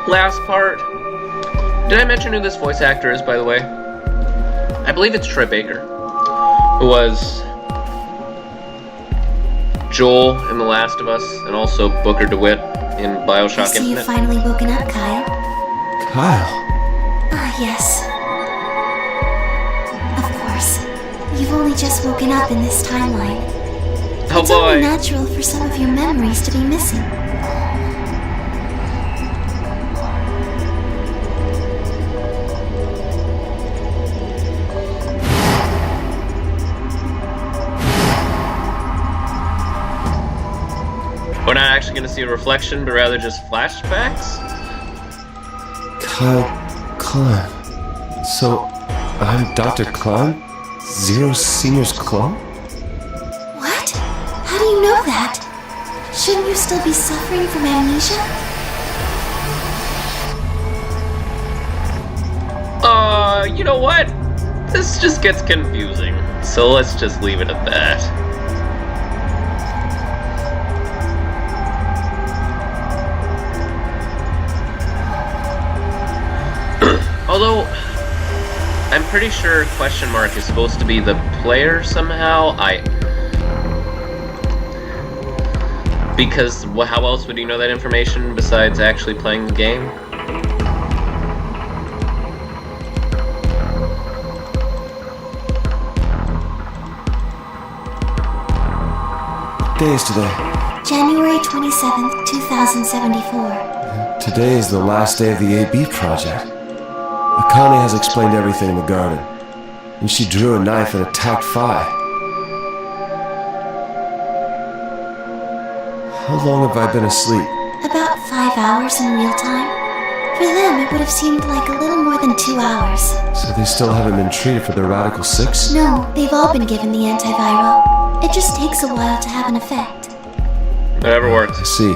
last part. Did I mention who this voice actor is, by the way? I believe it's Troy Baker, who was Joel in The Last of Us, and also Booker DeWitt in BioShock I see Infinite. you've finally woken up, Kyle. Kyle? Ah, yes. Of course. You've only just woken up in this timeline. Oh It's only boy. natural for some of your memories to be missing. We're not actually going to see a reflection, but rather just flashbacks? Kyle Klein. So, I'm Dr. Klein? Zero Senior's clone? What? How do you know that? Shouldn't you still be suffering from amnesia? You know what? This just gets confusing, so let's just leave it at that. Although, I'm pretty sure question mark is supposed to be the player somehow. Because how else would you know that information besides actually playing the game? What day is today? January 27th, 2074. Today is the last day of the AB project. Akane has explained everything in the garden, and she drew a knife and attacked Phi. How long have I been asleep? About 5 hours in real time. For them, it would have seemed like a little more than 2 hours. So they still haven't been treated for their Radical 6? No, they've all been given the antiviral. It just takes a while to have an effect. Whatever works. I see.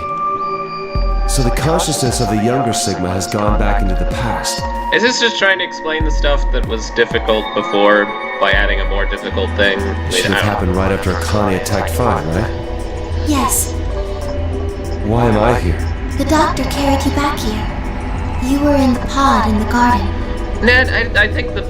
So the consciousness of the younger Sigma has gone back into the past. Is this just trying to explain the stuff that was difficult before by adding a more difficult thing? It should have happened right after Akane attacked Phi, right? Yes, Why am I here? the doctor carried you back here. You were in the pod in the garden. Ned, I think the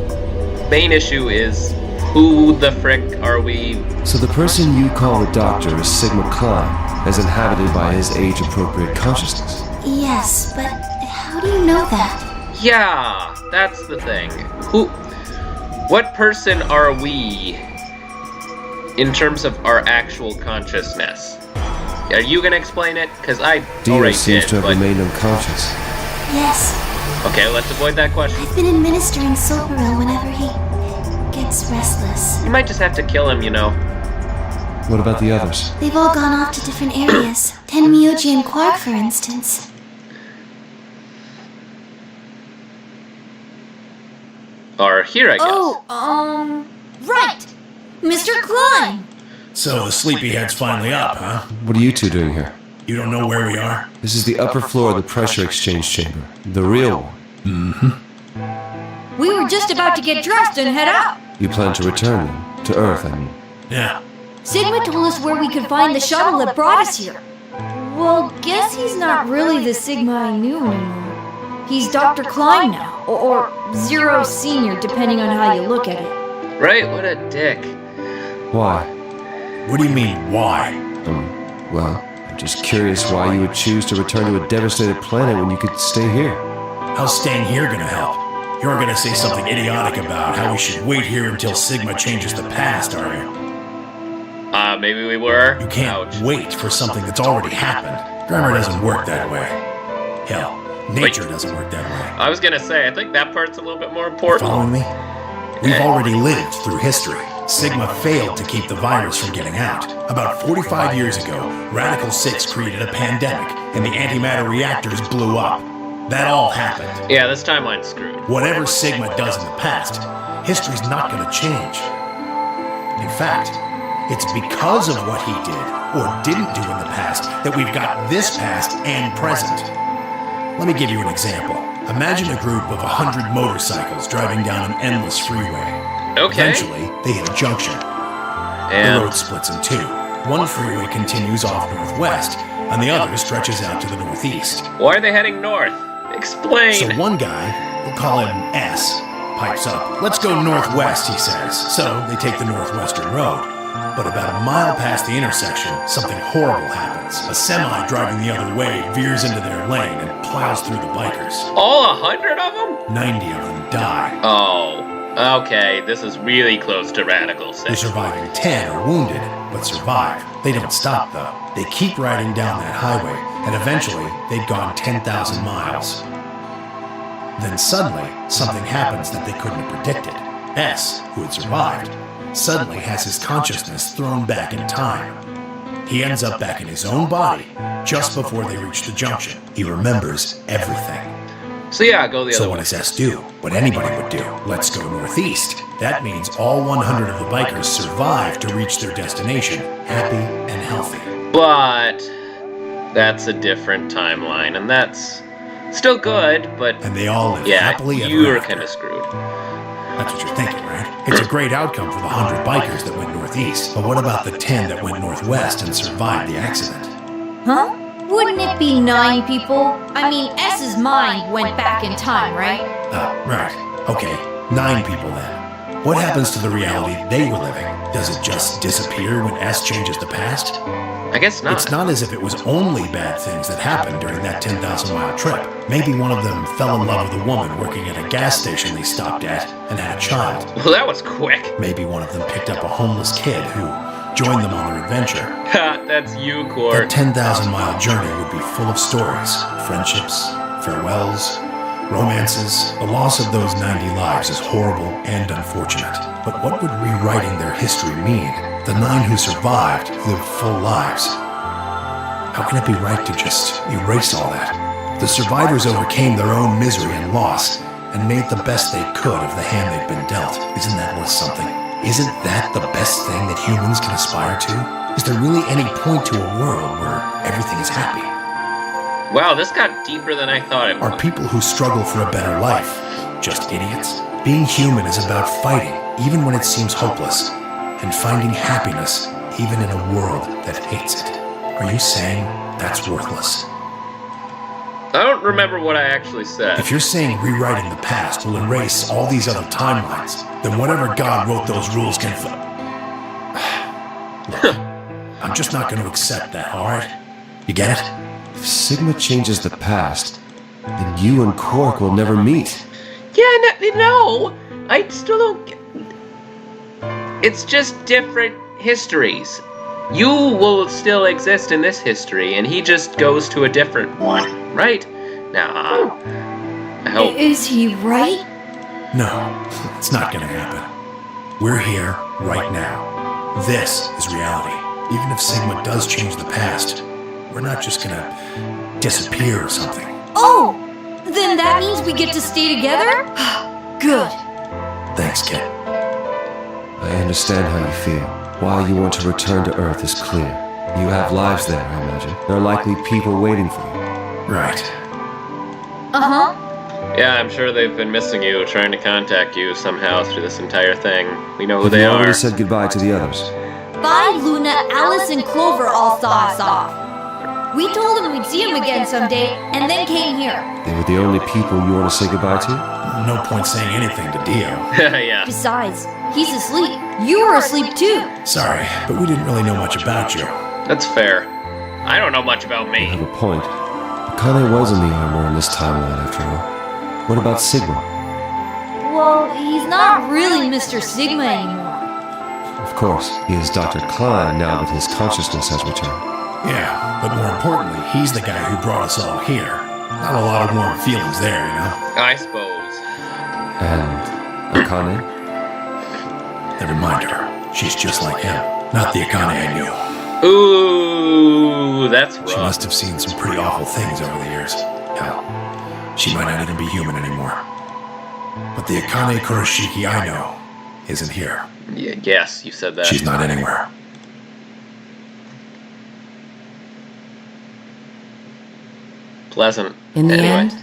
main issue is who the frick are we? So the person you call the doctor is Sigma Klein, as inhabited by his age-appropriate consciousness. Yes, but how do you know that? Yeah, that's the thing. What person are we in terms of our actual consciousness? Are you gonna explain it? Because I Dio already seems did, to have but... remained unconscious. Yes, Okay, let's avoid that question. I've been administering Soparil whenever he gets restless. You might just have to kill him, you know. What about the others? They've all gone off to different areas. Tenmyoji and Quark, for instance. Or here, I guess. Right! Mr. Klein! So the sleepyhead's finally up, huh? What are you two doing here? You don't know where we are? This is the upper floor of the pressure exchange chamber. The real one. We were just about to get dressed and head out. You plan to return then? To Earth, I mean. Yeah. Sigma told us where we could find the shuttle that brought us here. Well, guess he's not really the Sigma I knew anymore. He's Dr. Klein now, or Zero Senior, depending on how you look at it. Right, what a dick. Why? What do you mean, why? Well, I'm just curious why you would choose to return to a devastated planet when you could stay here. How's staying here gonna help? You're gonna say something idiotic about how we should wait here until Sigma changes the past, are you? Maybe we were. You can't Ouch. wait for something that's already happened. Grammar doesn't work that way. Hell, nature doesn't work that way. I was gonna say, I think that part's a little bit more important. Following me? We've already lived through history. Sigma failed to keep the virus from getting out. About 45 years ago, Radical 6 created a pandemic, and the antimatter reactors blew up. That all happened. Yeah, this timeline's screwed. Whatever Sigma does in the past, history's not going to change. In fact, it's because of what he did, or didn't do in the past, that we've got this past and present. Let me give you an example. Imagine a group of 100 motorcycles driving down an endless freeway. Okay. Eventually, they hit a junction. The And road splits in two. One freeway continues off northwest, and the other stretches out to the northeast. why are they heading north? Explain. So one guy, we'll call him S, pipes up. Let's go northwest, he says. So they take the northwestern road. But about a mile past the intersection, something horrible happens. A semi driving the other way veers into their lane and plows through the bikers. All 100 of them? 90 of them die. Oh, okay. This is really close to radical The sex. surviving 10 are wounded, but survive. They don't stop, though. They keep riding down that highway, and eventually, they'd gone 10,000 miles. Then suddenly, something happens that they couldn't have predicted. S, who had survived, suddenly has his consciousness thrown back in time. He ends up back in his own body just before they reach the junction. He remembers everything. So yeah, go the So other what way. does S do? What anybody would do. Let's go northeast. That means all 100 of the bikers survive to reach their destination, happy and healthy. But that's a different timeline, and that's still good, but And they all live yeah, happily ever you're after. kind of screwed. That's what you're thinking, right? It's a great outcome for the 100 bikers that went northeast. But what about the 10 that went northwest and survived the accident? Huh? Wouldn't it be 9 people? I mean, S's mind went back in time, right? Right. Okay, 9 people then. What happens to the reality they were living? Does it just disappear when S changes the past? I guess not. It's not as if it was only bad things that happened during that 10,000-mile trip. Maybe one of them fell in love with a woman working at a gas station they stopped at and had a child. Well, that was quick. Maybe one of them picked up a homeless kid who joined them on their adventure. Ha, that's you, That Court. 10,000-mile journey would be full of stories, friendships, farewells, romances. The loss of those 90 lives is horrible and unfortunate. But what would rewriting their history mean? The 9 who survived lived full lives. How can it be right to just erase all that? The survivors overcame their own misery and loss and made the best they could of the hand they'd been dealt. Isn't that worth something? Isn't that the best thing that humans can aspire to? Is there really any point to a world where everything is happy? Wow, this got deeper than I thought it Are would. people who struggle for a better life just idiots? Being human is about fighting, even when it seems hopeless, and finding happiness, even in a world that hates it. Are you saying that's worthless? I don't remember what I actually said. If you're saying rewriting the past will erase all these other timelines, then whatever God wrote those rules can Look, I'm just not going to accept that, alright? You get it? If Sigma changes the past, then you and Cork will never meet. Yeah, no, I still don't get... It's just different histories. You will still exist in this history, and he just goes to a different one, right? Nah. I hope... Is he right? No, it's not going to happen. We're here right now. This is reality. Even if Sigma does change the past, we're not just going to disappear or something. Oh! Then that means we get to stay together? Good. Thanks, kid. I understand how you feel. Why you want to return to Earth is clear. You have lives there, I imagine. There are likely people waiting for you. Right. Uh-huh. Yeah, I'm sure they've been missing you, trying to contact you somehow through this entire thing. We know who Have they you already are. said goodbye to the others? Bye, Luna, Alice, and Clover all saw us off. We told them we'd see him again someday, and then came here. They were the only people you want to say goodbye to? No point saying anything to Dio. Yeah. Besides, he's asleep. You were asleep too. Sorry, but we didn't really know much about you. That's fair. I don't know much about You me. have a point. Akane was in the armor in this timeline, after all. What about Sigma? Well, he's not really Mr. Sigma anymore. Of course, he is Dr. Klein now that his consciousness has returned. Yeah, but more importantly, he's the guy who brought us all here. Not a lot of warm feelings there, you know? I suppose. And Akane? Never mind her. She's just like him. Not the Akane I knew. Ooh, that's She rough. must have seen some pretty awful things over the years. Hell, she might not even be human anymore. But the Akane Kuroshiki I know isn't here. Yes, you said that. She's not anywhere. Pleasant. In the Anyway. end,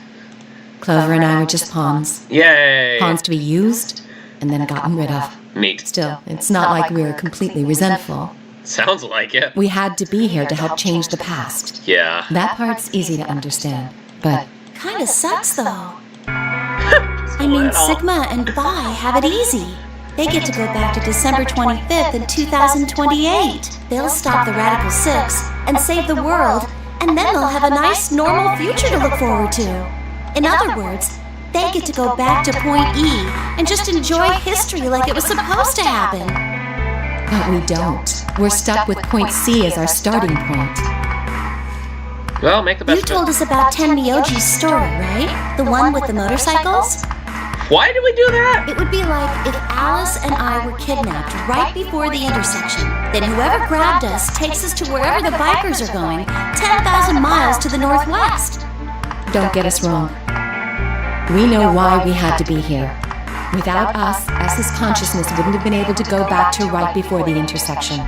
Clover and I were just pawns. Yay! Pawns to be used and then gotten rid of. Neat. Still, it's not like we were completely resentful. Sounds like it. We had to be here to help change the past. Yeah. That part's easy to understand. But Kinda sucks, though. I mean, Sigma and Phi have it easy. They get to go back to December 25th in 2028. They'll stop the Radical Six and save the world, and then they'll have a nice, normal future to look forward to. In other words, they get to go back to Point E and just enjoy history like it was supposed to happen. But we don't. We're stuck with Point C as our starting point. Well, make the best You told us about Tenmyoji's story, right? The one with the motorcycles? Why did we do that? It would be like if Alice and I were kidnapped right before the intersection. Then whoever grabbed us takes us to wherever the bikers are going, 10,000 miles to the northwest. Don't get us wrong. We know why we had to be here. Without us, S's consciousness wouldn't have been able to go back to right before the intersection.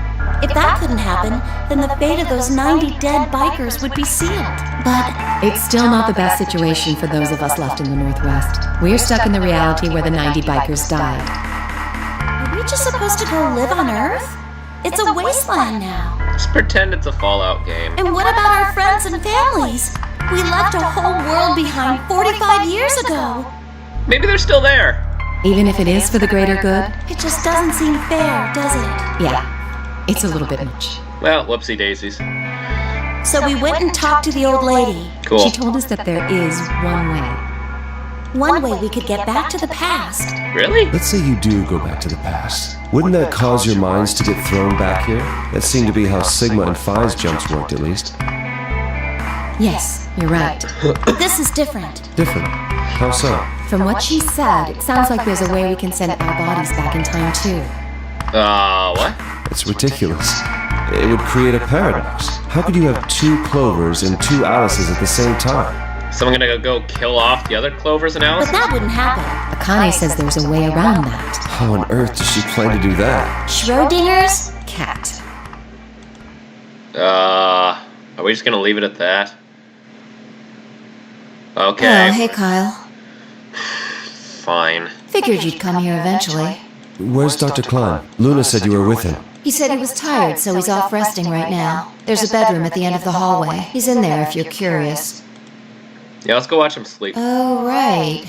If that couldn't happen, then the fate of those 90 dead bikers would be sealed. But It's still not the best situation for those of us left in the Northwest. We're stuck in the reality where the 90 bikers died. are we just supposed to go live on Earth? It's a wasteland now. Just pretend it's a Fallout game. And what about our friends and families? We left a whole world behind 45 years ago. Maybe they're still there. Even if it is for the greater good, It just doesn't seem fair, does it? yeah, it's a little bit much. Well, whoopsie daisies. So we went and talked to the old lady. Cool. She told us that there is one way. One way we could get back to the past. Really? Let's say you do go back to the past. Wouldn't that cause your minds to get thrown back here? That seemed to be how Sigma and Phi's jumps worked, at least. Yes, you're right. But this is different. Different. How so? From what she said, it sounds like there's a way we can send our bodies back in time too. What? It's ridiculous. It would create a paradox. How could you have two Clovers and two Alices at the same time? Someone gonna go kill off the other Clovers and But Alice? that wouldn't happen. Akane says there's a way around that. How on earth does she plan to do that? Schrodinger's? Cat. Are we just gonna leave it at that? Oh, Okay, hey, Kyle. fine. Figured you'd come here eventually. Where's Dr. Klein? Luna said you were with him. He said he was tired, so he's off resting right now. There's a bedroom at the end of the hallway. He's in there if you're curious. Yeah, let's go watch him sleep. Oh, right.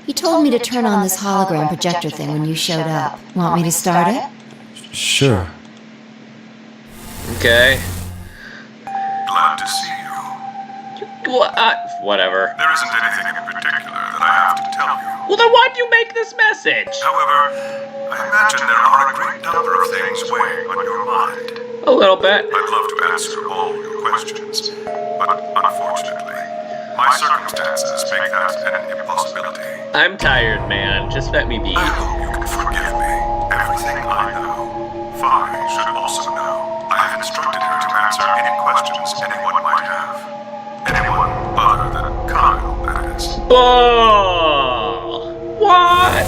He told me to turn on this hologram projector thing when you showed up. Want me to start it? Sure. Okay. Glad to see you. Whatever. There isn't anything in particular that I have to tell you. Well, then why'd you make this message? However, I imagine there are a great number of things weighing on your mind. A little bit. I'd love to answer all your questions, but unfortunately, my circumstances make that an impossibility. I'm tired, man. Just let me be. I hope you can forgive me. Everything I know, Phi should also know. I have instructed her to answer any questions anyone might have. Anyone other than Kyle, that is. Oh! What?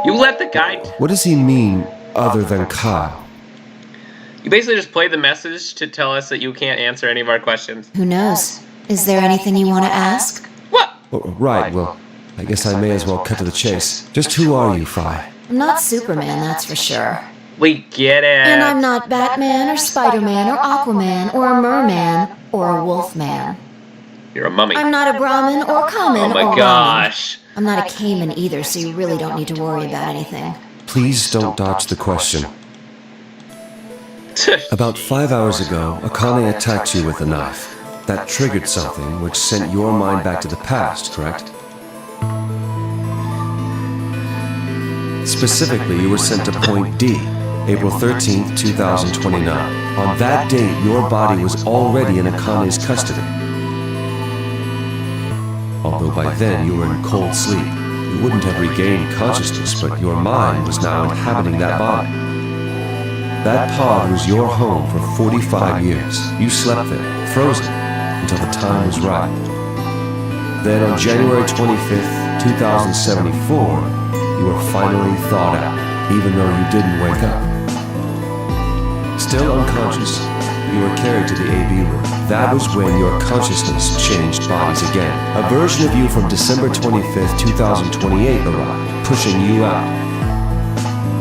You let the guy... What does he mean, other than Kyle? You basically just played the message to tell us that you can't answer any of our questions. Who knows? Is there anything you want to ask? What? Oh, right, well, I guess I may as well cut to the chase. Just who are you, Phi? I'm not Superman, that's for sure. We get it. And I'm not Batman or Spider-Man or Aquaman or a merman or a wolfman. You're a mummy. I'm not a Brahmin or Kamen Oh my or gosh. Ramen. I'm not a Cayman either, so you really don't need to worry about anything. Please don't dodge the question. About 5 hours ago, Akane attacked you with a knife. That triggered something which sent your mind back to the past, correct? Specifically, you were sent to Point D, April 13th, 2029. On that date, your body was already in Akane's custody. Although by then you were in cold sleep, you wouldn't have regained consciousness, but your mind was now inhabiting that body. That pod was your home for 45 years. You slept there, frozen, until the time was right. Then on January 25th, 2074, you were finally thawed out, even though you didn't wake up. Still unconscious, you were carried to the AB room. That was when your consciousness changed bodies again. A version of you from December 25th, 2028 arrived, pushing you out.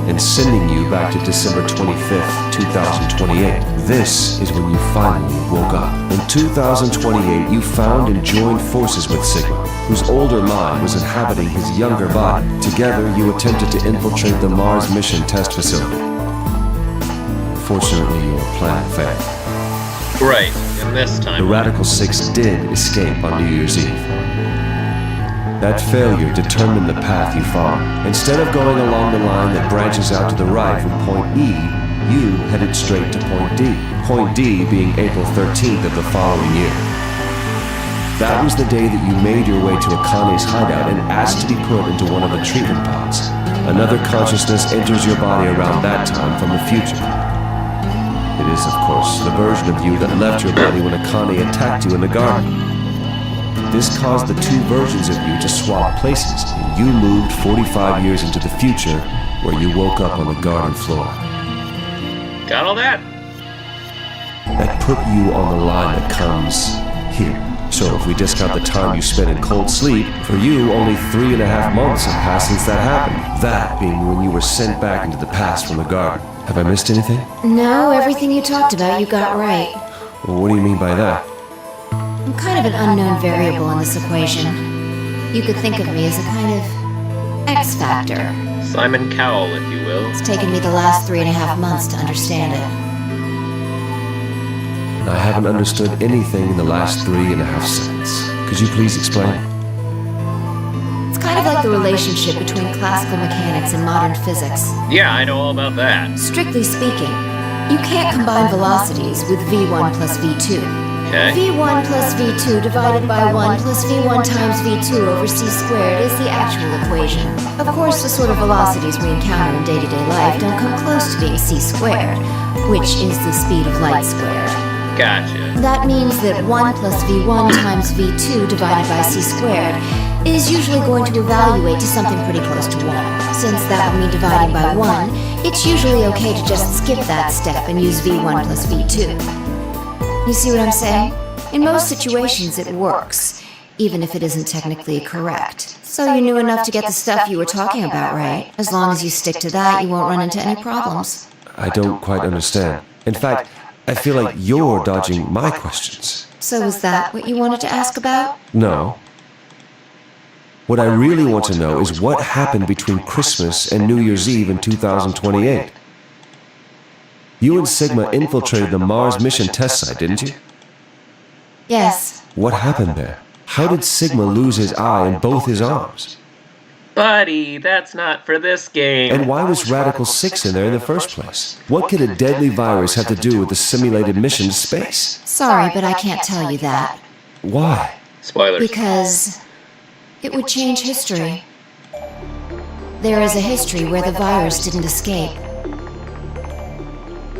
and sending you back to December 25th, 2028. This is when you finally woke up. In 2028, you found and joined forces with Sigma, whose older mind was inhabiting his younger body. Together, you attempted to infiltrate the Mars mission test facility. Fortunately, your plan failed. Right, and this time. The Radical Six did escape on New Year's Eve. That failure determined the path you followed. Instead of going along the line that branches out to the right from point E, you headed straight to point D. Point D being April 13th of the following year. That was the day that you made your way to Akane's hideout and asked to be put into one of the treatment pods. Another consciousness enters your body around that time from the future. It is, of course, the version of you that left your body when Akane attacked you in the garden. This caused the two versions of you to swap places, and you moved 45 years into the future, where you woke up on the garden floor. Got all that? That put you on the line that comes here. So if we discount the time you spent in cold sleep, for you, only 3.5 months have passed since that happened. That being when you were sent back into the past from the garden. Have I missed anything? No, everything you talked about you got right. Well, what do you mean by that? I'm kind of an unknown variable in this equation. You could think of me as a kind of X factor. Simon Cowell, if you will. It's taken me the last 3.5 months to understand it. I haven't understood anything in the last 3.5 seconds. Could you please explain? It's kind of like the relationship between classical mechanics and modern physics. Yeah, I know all about that. Strictly speaking, you can't combine velocities with v1 plus v2. Okay. v1 plus v2 divided by 1 plus v1 times v2 over c squared is the actual equation. Of course, the sort of velocities we encounter in day-to-day life don't come close to being c squared, which is the speed of light squared. Gotcha. That means that 1 plus v1 times v2 divided by c squared is usually going to evaluate to something pretty close to 1. Since that would mean dividing by 1, it's usually okay to just skip that step and use v1 plus v2. You see what I'm saying? In most situations it works, even if it isn't technically correct. So you knew enough to get the stuff you were talking about right. As long as you stick to that, you won't run into any problems. I don't quite understand. In fact, I feel like you're dodging my questions. So is that what you wanted to ask about? No. What I really want to know is what happened between Christmas and New Year's Eve in 2028. You and Sigma infiltrated the Mars mission test site, didn't you? Yes. What happened there? How did Sigma lose his eye and both his arms? Buddy, that's not for this game. And why was Radical 6 in there in the first place? What could a deadly virus have to do with the simulated mission to space? Sorry, but I can't tell you that. Why? Spoilers. Because it would change history. There is a history where the virus didn't escape.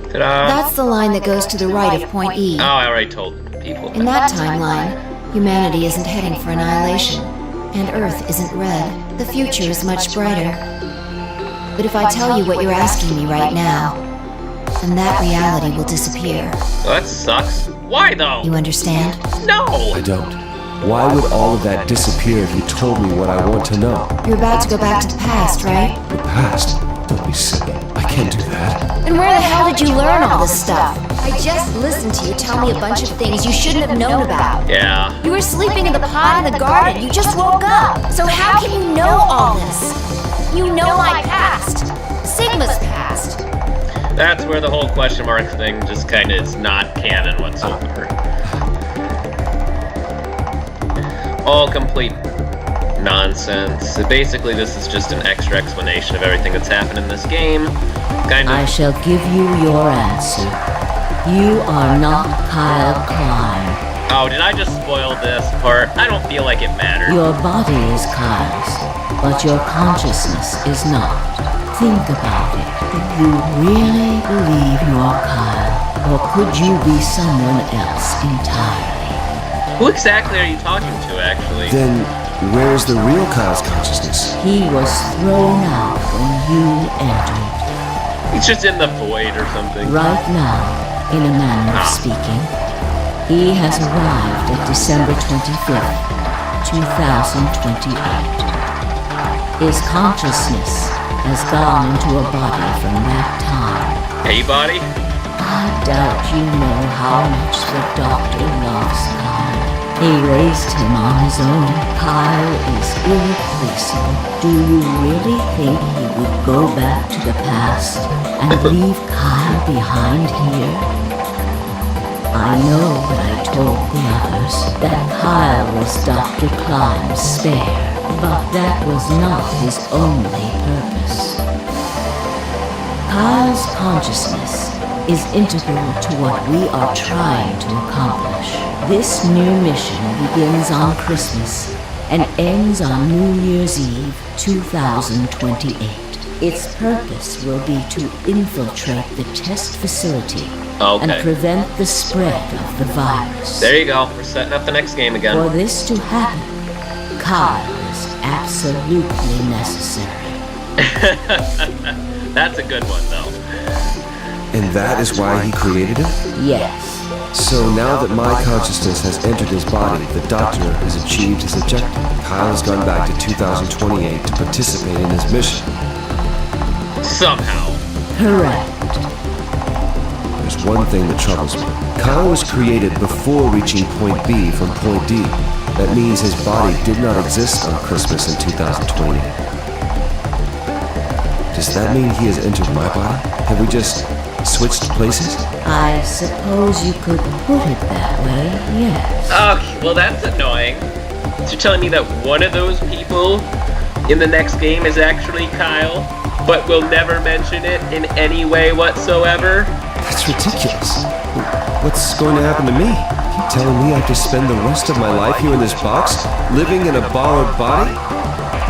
Ta-da. That's the line that goes to the right of point E. Oh, I already told people. In that timeline, humanity isn't heading for annihilation, and Earth isn't red. The future is much brighter. But if I tell you what you're asking me right now, then that reality will disappear. Well, that sucks. Why though? You understand? No! I don't. Why would all of that disappear if you told me what I want to know? You're about to go back to the past, right? The past? Don't be silly. I can't do that. And where the hell did you learn all this stuff? I just listened to you tell me a bunch of things you shouldn't have known about. Yeah. You were sleeping in the pod in the garden. You just woke up. So how can you know all this? You know my past. Sigma's past. That's where the whole question mark thing just kind of is not canon whatsoever. All complete nonsense. Basically, this is just an extra explanation of everything that's happened in this game. Kind of. I shall give you your answer. You are not Kyle Klein. Oh, did I just spoil this part? I don't feel like it matters. Your body is Kyle's, but your consciousness is not. Think about it. Do you really believe you're Kyle, or could you be someone else entirely? Who exactly are you talking to, actually? Then, where's the real Kyle's consciousness? He was thrown out when you entered. He's just in the void or something. Right now, in a manner of speaking, he has arrived at December 25th, 2028. His consciousness has gone into a body from that time. Hey, buddy? I doubt you know how much the doctor loves Kyle. He raised him on his own. Kyle is irreplaceable. Do you really think he would go back to the past and leave Kyle behind here? I know that I told the others that Kyle was Dr. Klein's spare, but that was not his only purpose. Kyle's consciousness is integral to what we are trying to accomplish. This new mission begins on Christmas and ends on New Year's Eve 2028. Its purpose will be to infiltrate the test facility and prevent the spread of the virus. There you go. We're setting up the next game again. For this to happen, Kyle is absolutely necessary. That's a good one, though. And that is why he created it? Yes. So now that my consciousness has entered his body, the doctor has achieved his objective. Kyle has gone back to 2028 to participate in his mission. Somehow. Correct. There's one thing that troubles me. Kyle was created before reaching point B from point D. That means his body did not exist on Christmas in 2028. Does that mean he has entered my body? Have we just switched places? I suppose you could put it that way, yes. Okay, well that's annoying. So you're telling me that one of those people in the next game is actually Kyle, but we'll never mention it in any way whatsoever? That's ridiculous. What's going to happen to me? You telling me I have to spend the rest of my life here in this box, living in a borrowed body?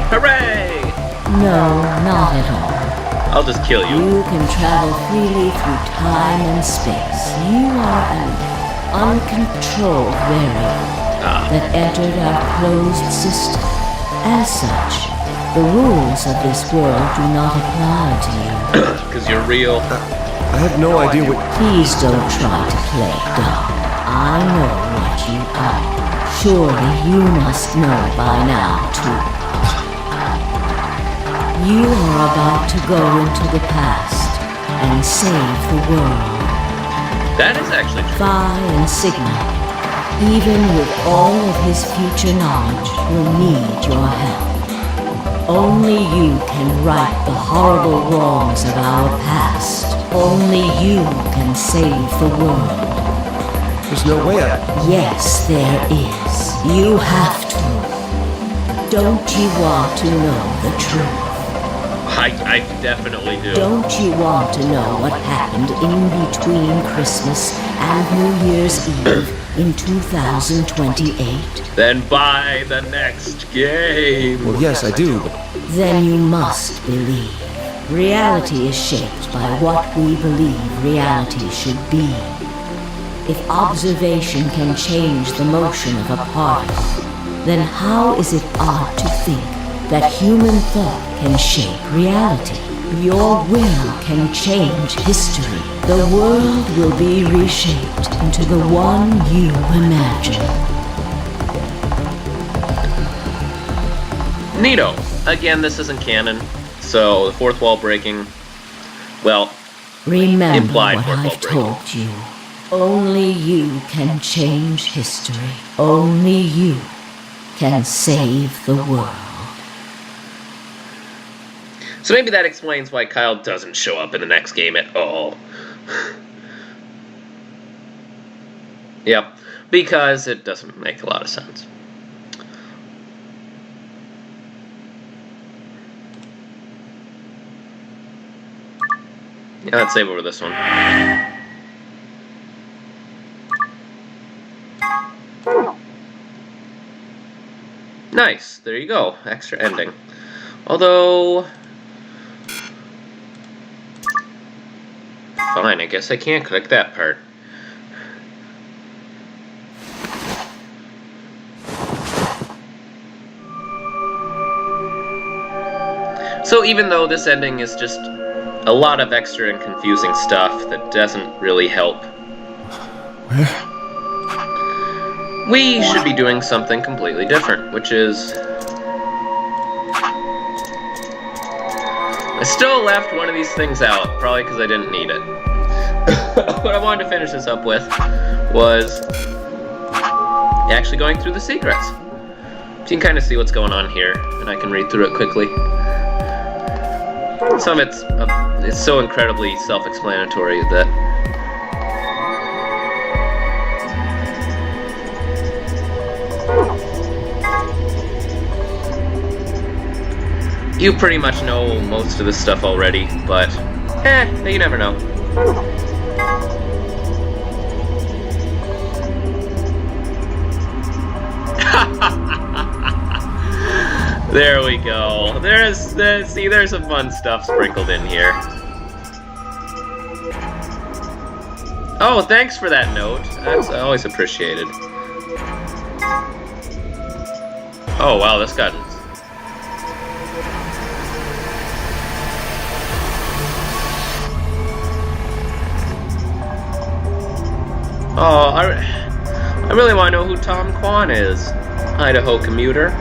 Hooray! No, not at all. I'll just kill you. You can travel freely through time and space. You are an uncontrolled variable that entered our closed system. As such, the rules of this world do not apply to you. Because you're real. I have no idea what... Please don't try to play dumb. I know what you are. Surely you must know by now, too. You are about to go into the past and save the world. That is actually true. Phi and Sigma, even with all of his future knowledge, will need your help. Only you can right the horrible wrongs of our past. Only you can save the world. There's no way I... Yes, there is. You have to. Don't you want to know the truth? I definitely do. Don't you want to know what happened in between Christmas and New Year's Eve in 2028? Then buy the next game. Well, yes, I do, but... Then you must believe. Reality is shaped by what we believe reality should be. If observation can change the motion of a particle, then how is it odd to think that human thought can shape reality? Your will can change history. The world will be reshaped into the one you imagine. Neato. Again, this isn't canon, so the fourth wall breaking, well, Remember implied what fourth wall I've breaking. told you. Only you can change history. Only you can save the world. So maybe that explains why Kyle doesn't show up in the next game at all. Yep, because it doesn't make a lot of sense. Yeah, let's save over this one. Nice, there you go, extra ending. Although... Fine, I guess I can't click that part. So even though this ending is just a lot of extra and confusing stuff that doesn't really help, we should be doing something completely different, which is I still left one of these things out, probably because I didn't need it. What I wanted to finish this up with was actually going through the secrets. So you can kind of see what's going on here, and I can read through it quickly. Some of it's so incredibly self-explanatory that you pretty much know most of this stuff already, but you never know. There we go. There's some fun stuff sprinkled in here. Oh, thanks for that note. That's always appreciated. Oh wow, this got... Oh, I really want to know who Tom Kwan is. Idaho commuter.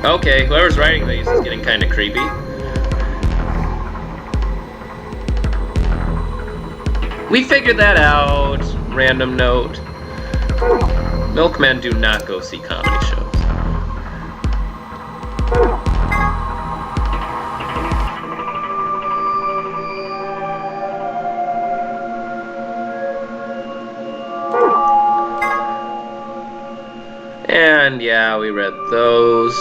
Okay, whoever's writing these is getting kind of creepy. We figured that out. Random note. Milkmen do not go see comedy shows. And yeah, we read those.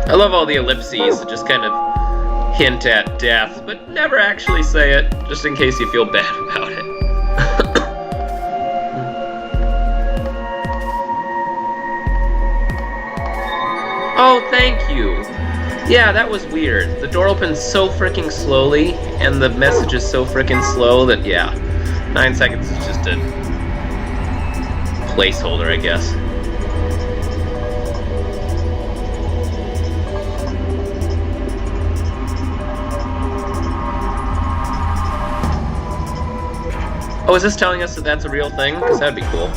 I love all the ellipses that just kind of hint at death, but never actually say it, just in case you feel bad about it. Oh, thank you. Yeah, that was weird. The door opens so freaking slowly, and the message is so freaking slow that, yeah, 9 seconds is just a placeholder, I guess. Oh, is this telling us that that's a real thing? Because that'd be cool.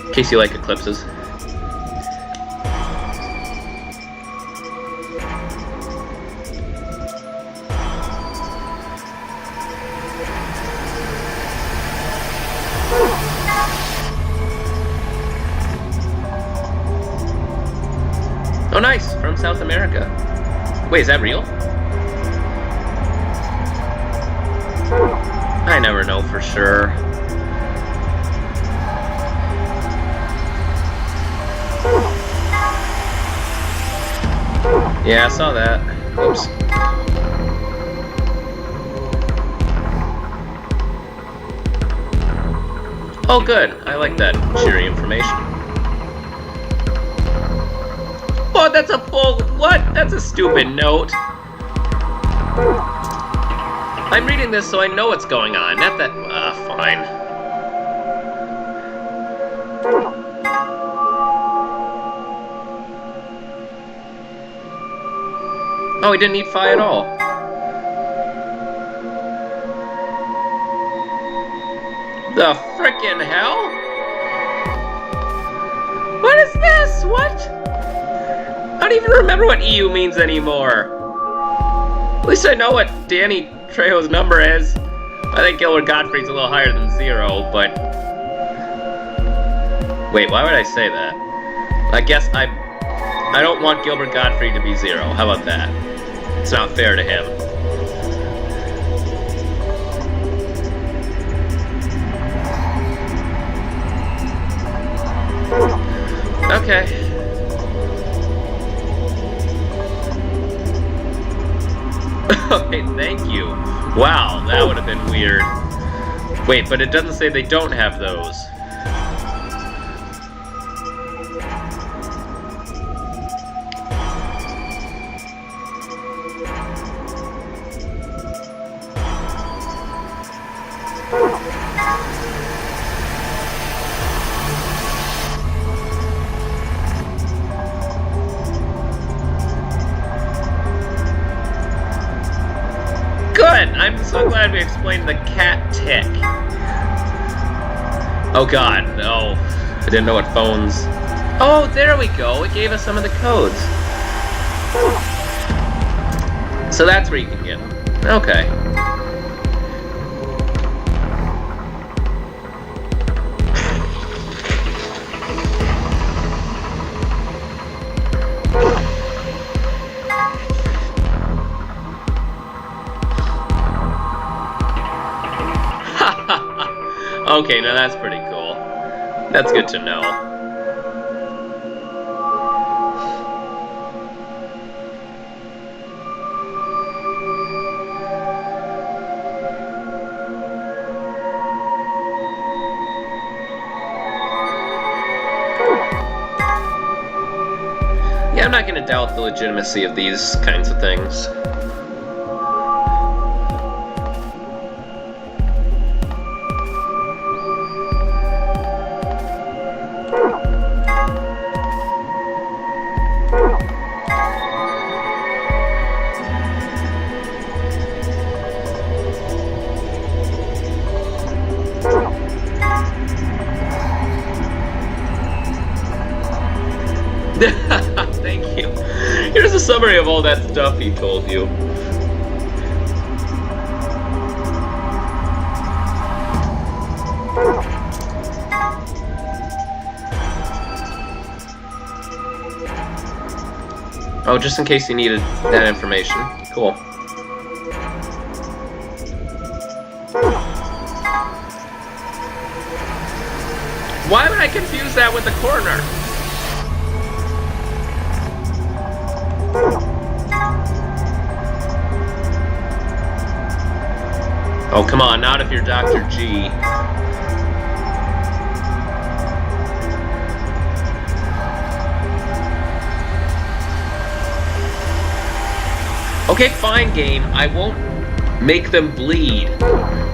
In case you like eclipses. Oh, nice! From South America. Wait, is that real? I never know for sure. Yeah, I saw that. Oops. Oh, good. I like that cheery information. Oh, that's a full... What? That's a stupid note. I'm reading this so I know what's going on. Not that... fine. Oh, he didn't eat Phi at all. The frickin' hell? What is this? What? I don't even remember what EU means anymore. At least I know what Danny Trejo's number is. I think Gilbert Gottfried's a little higher than 0, but... Wait, why would I say that? I guess I don't want Gilbert Gottfried to be 0. How about that? It's not fair to him. Okay. Okay, thank you. Wow, that would have been weird. Wait, but it doesn't say they don't have those. man, so glad we explained the cat tick. Oh god, no. I didn't know what phones... Oh, there we go. It gave us some of the codes. So that's where you can get them. Okay. Okay, now that's pretty cool. That's good to know. Yeah, I'm not gonna doubt the legitimacy of these kinds of things. Thank you. Here's a summary of all that stuff he told you. Oh, just in case you needed that information. Cool. Why would I confuse that with the coroner? Oh, come on, not if you're Dr. G. Okay, fine, game. I won't make them bleed.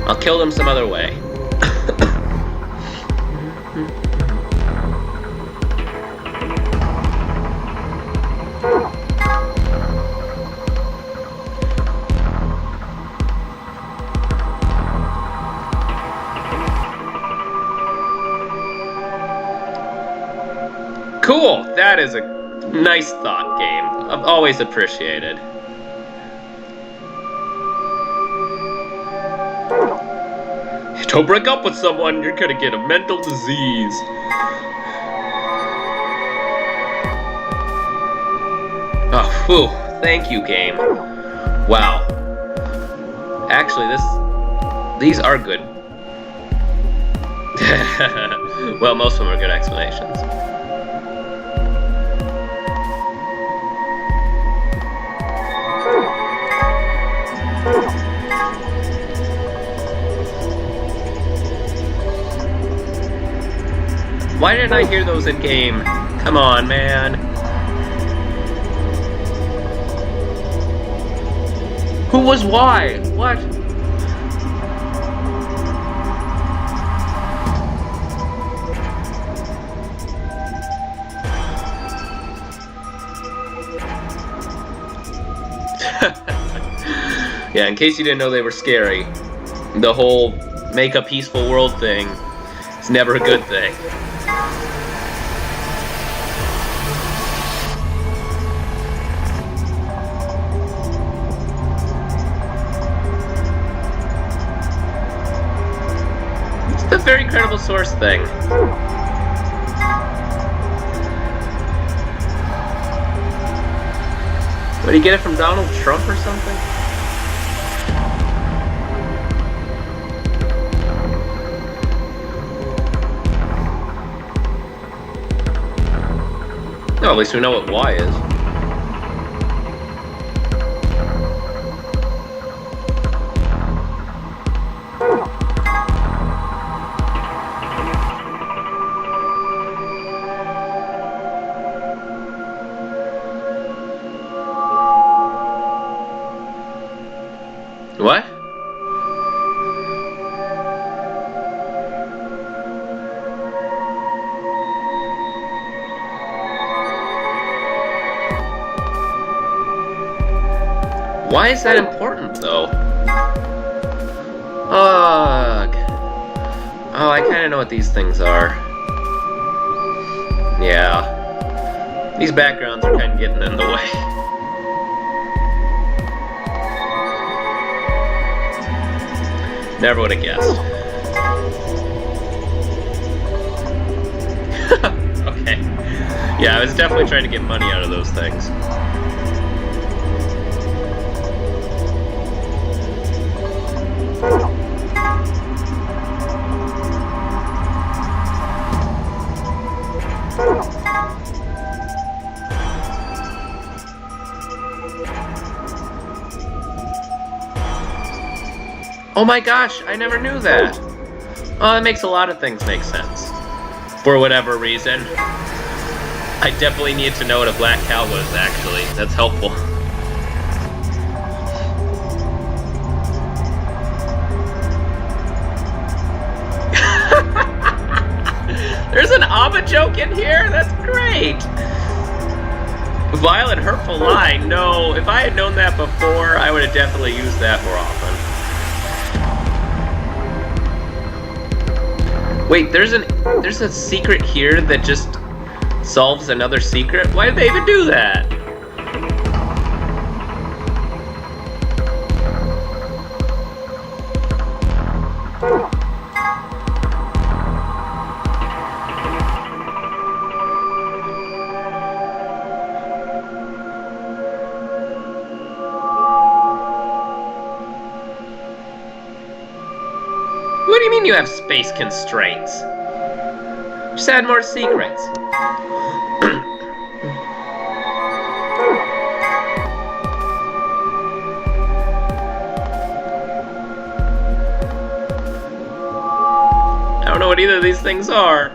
I'll kill them some other way. Cool! That is a nice thought, game. I've always appreciated. Don't break up with someone, you're gonna get a mental disease. Oh, whew. Thank you, game. Wow. Actually, these are good. Well, most of them are good explanations. Why didn't I hear those in game? Come on, man. Who was why? What? Yeah, in case you didn't know they were scary, the whole make a peaceful world thing is never a good thing. It's the very credible source thing. What, do you get it from Donald Trump or something? No, at least we know what Y is. What? Why is that important, though? Ugh. Oh, I kind of know what these things are. Yeah. These backgrounds are kind of getting in the way. Never would have guessed. Okay. Yeah, I was definitely trying to get money out of those things. Oh my gosh, I never knew that. Oh, that makes a lot of things make sense. For whatever reason. I definitely need to know what a black cow was, actually. That's helpful. There's an ABBA joke in here? That's great! Vile and hurtful line. No, if I had known that before, I would have definitely used that more often. Wait, there's a secret here that just solves another secret? Why did they even do that? What do you mean you have space constraints? Just add more secrets. I don't know what either of these things are.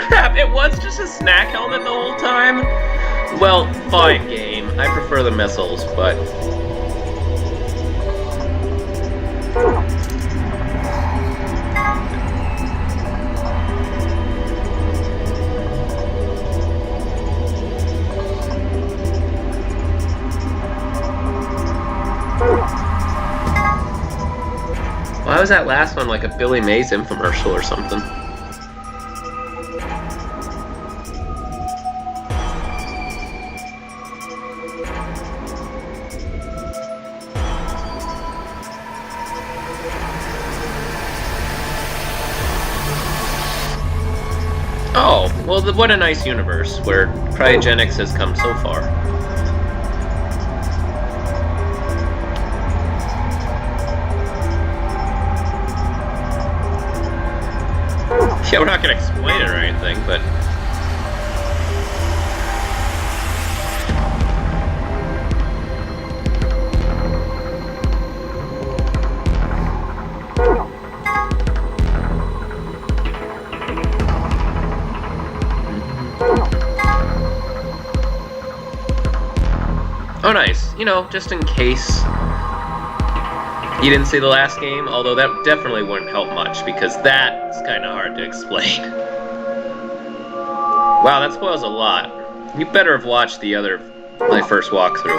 Crap, it was just a snack helmet the whole time? Well, fine game. I prefer the missiles, but... Why was that last one like a Billy Mays infomercial or something? Oh, well, what a nice universe where cryogenics has come so far. Yeah, we're not gonna explain it or anything, but... Oh, nice. You know, just in case you didn't see the last game, although that definitely wouldn't help much, because that's kind of hard to explain. Wow, that spoils a lot. You better have watched my first walkthrough.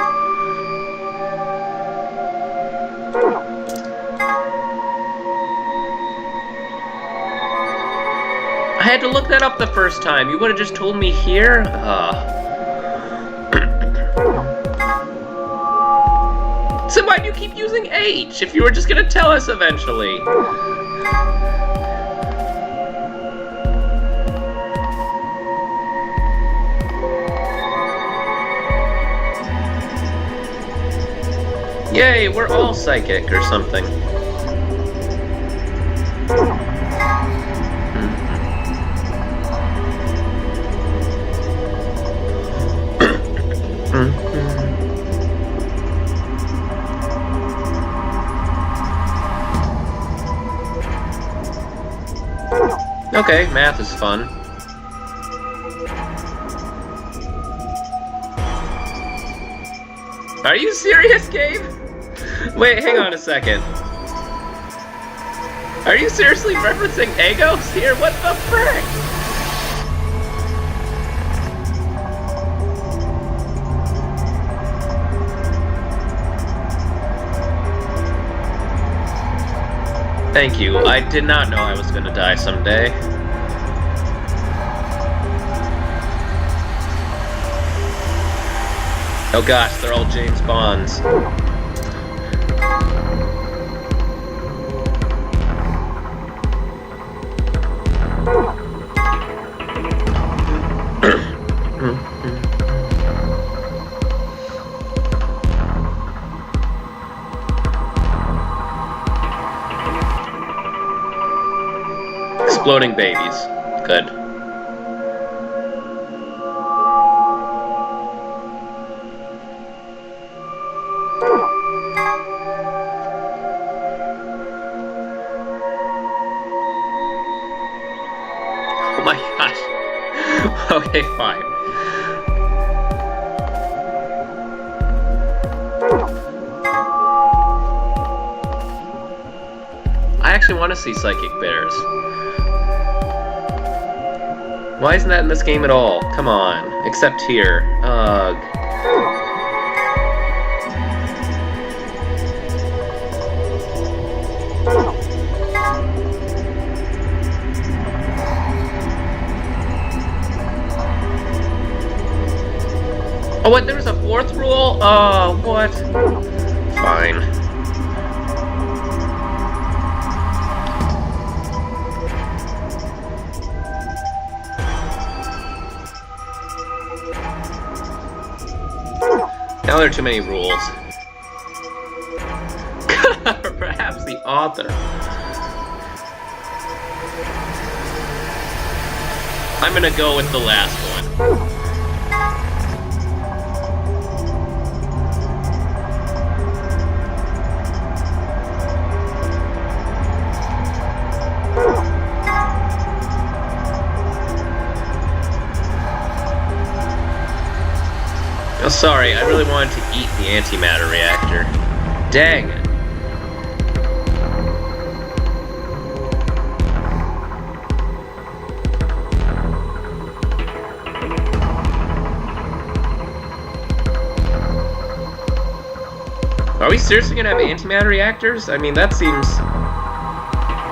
I had to look that up the first time. You would have just told me here? So why do you keep using H if you were just gonna tell us eventually? Yay, we're all psychic or something. Okay, math is fun. Are you serious, Gabe? Wait, hang on a second. Are you seriously referencing Agos here? What the frick? Thank you. I did not know I was gonna die someday. Oh gosh, they're all James Bonds. Exploding babies. Good. Oh my gosh. Okay, fine. I actually want to see psychic bears. Why isn't that in this game at all? Come on. Except here. Ugh. Oh, what? There was a fourth rule? Oh, what? Fine. Now there are too many rules. Or perhaps the author. I'm gonna go with the last one. Oh, sorry, I really wanted to eat the antimatter reactor. Dang it. Are we seriously gonna have antimatter reactors? I mean, that seems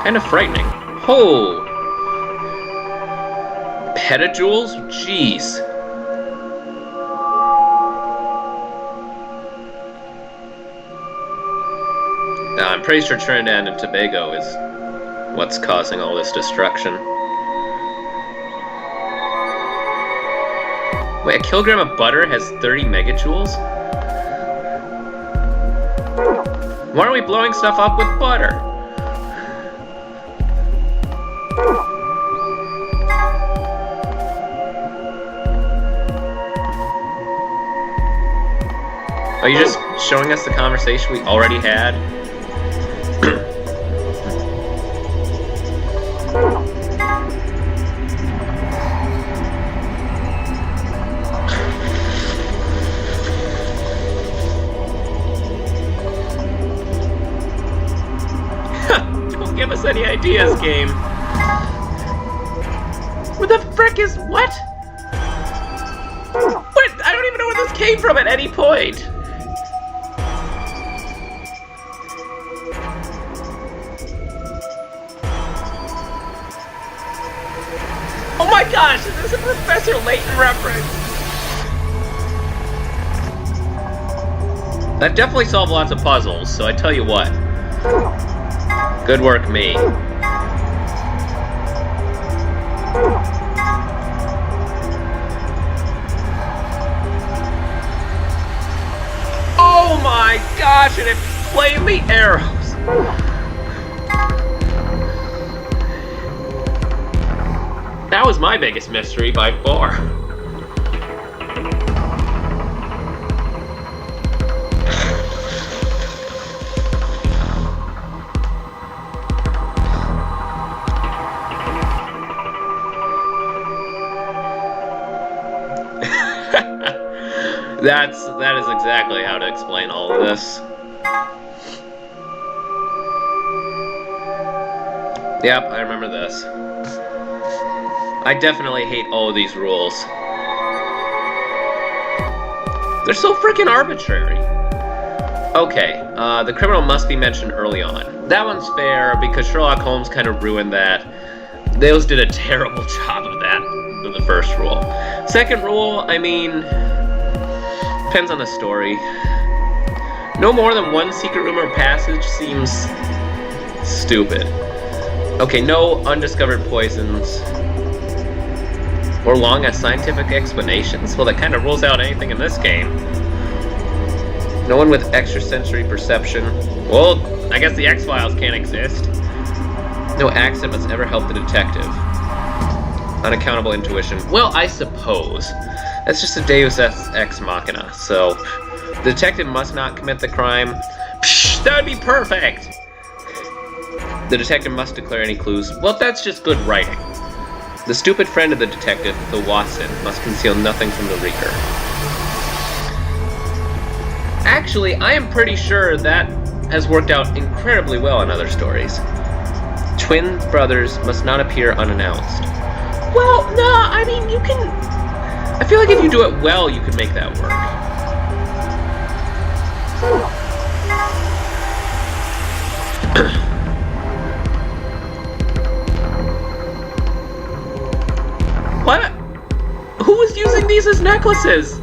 kind of frightening. Oh! Petajoules? Jeez. I'm pretty sure Trinidad and Tobago is what's causing all this destruction. Wait, a kilogram of butter has 30 megajoules? Why are we blowing stuff up with butter? Are you just showing us the conversation we already had? Don't give us any ideas, game. Where the frick is what? What? I don't even know where this came from at any point. Oh my gosh, is this a Professor Layton reference? That definitely solved lots of puzzles, so I tell you what. Good work, me. Oh my gosh, and it flamed me arrows. That was my biggest mystery by far. That is exactly how to explain all of this. Yep, I remember this. I definitely hate all of these rules. They're so freaking arbitrary. Okay, The criminal must be mentioned early on. That one's fair, because Sherlock Holmes kind of ruined that. Those did a terrible job of that for the first rule. Second rule, I mean, depends on the story. No more than one secret room or passage seems stupid. Okay, no undiscovered poisons. Or long as scientific explanations? Well, that kind of rules out anything in this game. No one with extrasensory perception. Well, I guess the X-Files can't exist. No accident must ever help the detective. Unaccountable intuition. Well, I suppose. That's just a Deus Ex Machina, so... The detective must not commit the crime. Psh, that would be perfect! The detective must declare any clues. Well, that's just good writing. The stupid friend of the detective, the Watson, must conceal nothing from the reader. Actually, I am pretty sure that has worked out incredibly well in other stories. Twin brothers must not appear unannounced. Well, nah, I mean, you can... I feel like if you do it well, you can make that work. What? Who was using these as necklaces?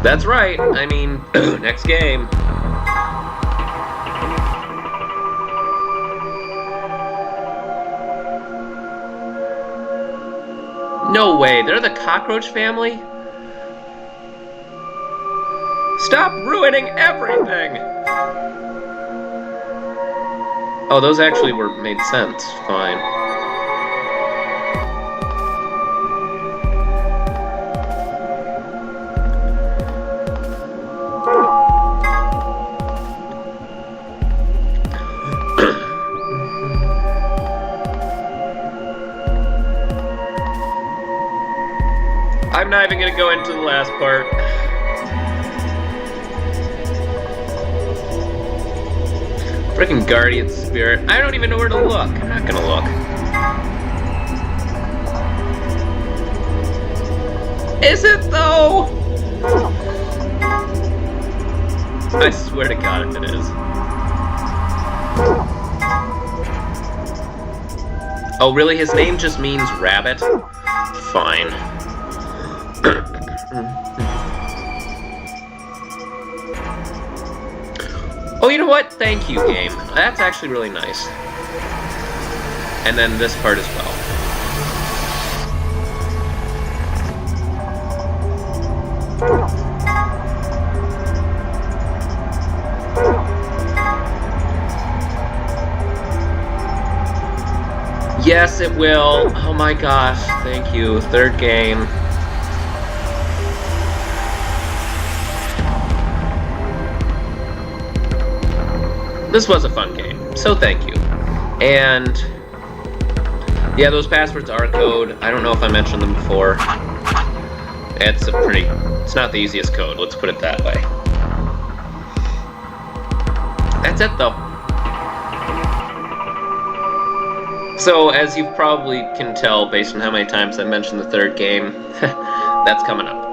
That's right. I mean, next game. No way, they're the cockroach family? Stop ruining everything! Oh, those actually made sense. Fine. I'm not even gonna go into the last part. Freaking Guardian Spirit. I don't even know where to look. I'm not gonna look. Is it though? I swear to God if it is. Oh really? His name just means rabbit? Fine. Oh, you know what? Thank you, game. That's actually really nice. And then this part as well. Yes, it will. Oh my gosh, thank you. Third game. This was a fun game, so thank you. And yeah, those passwords are code. I don't know if I mentioned them before. It's not the easiest code, let's put it that way. That's it though. So as you probably can tell based on how many times I mentioned the third game, that's coming up.